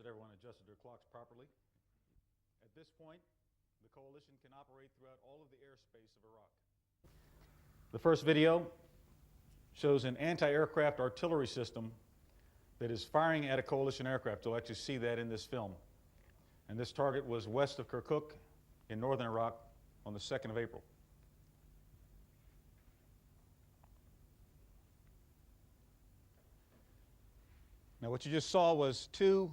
that everyone adjusted their clocks properly. At this point, the coalition can operate throughout all of the airspace of Iraq. The first video shows an anti-aircraft artillery system that is firing at a coalition aircraft. You'll actually see that in this film. And this target was west of Kirkuk in northern Iraq on the 2nd of April. Now what you just saw was two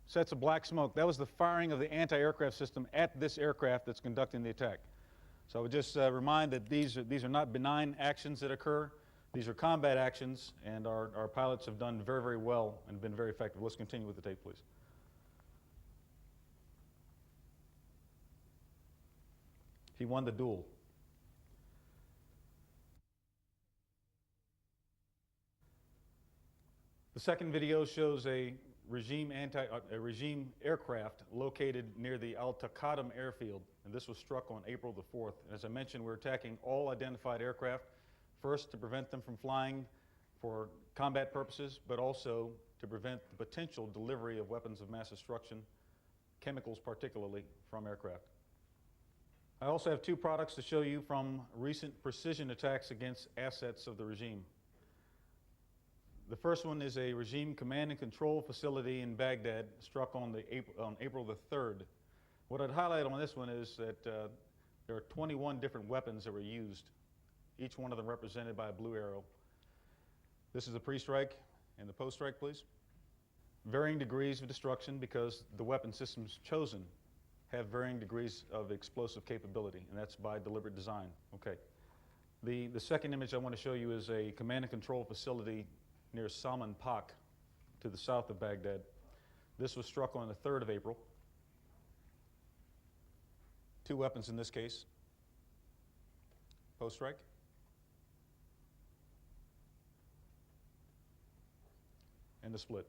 sets of black smoke. That was the firing of the anti-aircraft system at this aircraft that's conducting the attack. So I would just remind that these are not benign actions that occur. These are combat actions, and our pilots have done very, very well and been very effective. Let's continue with the tape, please. He won the duel. The second video shows a regime aircraft located near the Al-Taqadum airfield, and this was struck on April the 4th. As I mentioned, we're attacking all identified aircraft, first to prevent them from flying for combat purposes, but also to prevent the potential delivery of weapons of mass destruction, chemicals particularly, from aircraft. I also have two products to show you from recent precision attacks against assets of the regime. The first one is a regime command and control facility in Baghdad, struck on April the 3rd. What I'd highlight on this one is that there are 21 different weapons that were used, each one of them represented by a blue arrow. This is the pre-strike and the post-strike, please. Varying degrees of destruction because the weapon systems chosen have varying degrees of explosive capability, and that's by deliberate design. Okay. The second image I want to show you is a command and control facility near Salman Pak to the south of Baghdad. This was struck on the 3rd of April. Two weapons in this case. Post-strike. And the split.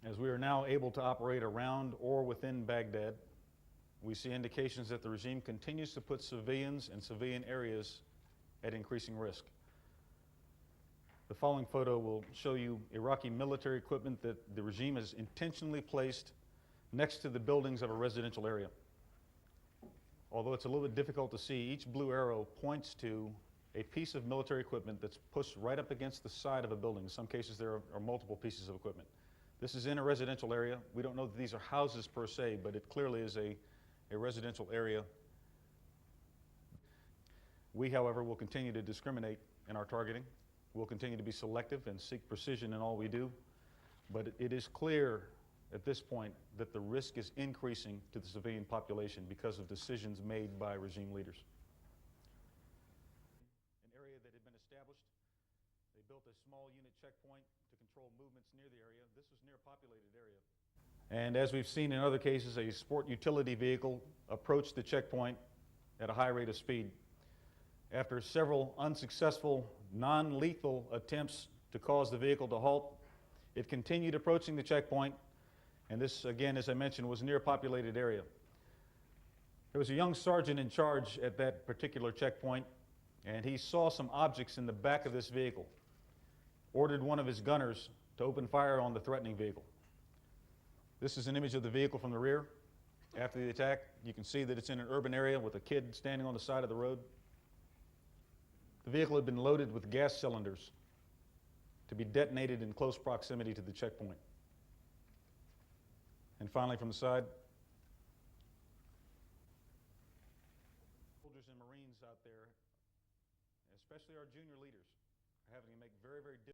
As we are now able to operate around or within Baghdad, we see indications that the regime continues to put civilians and civilian areas at increasing risk. The following photo will show you Iraqi military equipment that the regime has intentionally placed next to the buildings of a residential area. Although it's a little bit difficult to see, each blue arrow points to a piece of military equipment that's pushed right up against the side of a building. In some cases, there are multiple pieces of equipment. This is in a residential area. We don't know that these are houses per se, but it clearly is a residential area. We, however, will continue to discriminate in our targeting. We'll continue to be selective and seek precision in all we do. But it is clear at this point that the risk is increasing to the civilian population because of decisions made by regime leaders. An area that had been established, they built a small unit checkpoint to control movements near the area. This was near a populated area. And as we've seen in other cases, a sport utility vehicle approached the checkpoint at a high rate of speed. After several unsuccessful, non-lethal attempts to cause the vehicle to halt, it continued approaching the checkpoint, and this, again, as I mentioned, was near a populated area. There was a young sergeant in charge at that particular checkpoint, and he saw some objects in the back of this vehicle, ordered one of his gunners to open fire on the threatening vehicle. This is an image of the vehicle from the rear. After the attack, you can see that it's in an urban area with a kid standing on the side of the road. The vehicle had been loaded with gas cylinders to be detonated in close proximity to the checkpoint. And finally, from the side, soldiers and Marines out there, especially our junior leaders, are having to make very, very difficult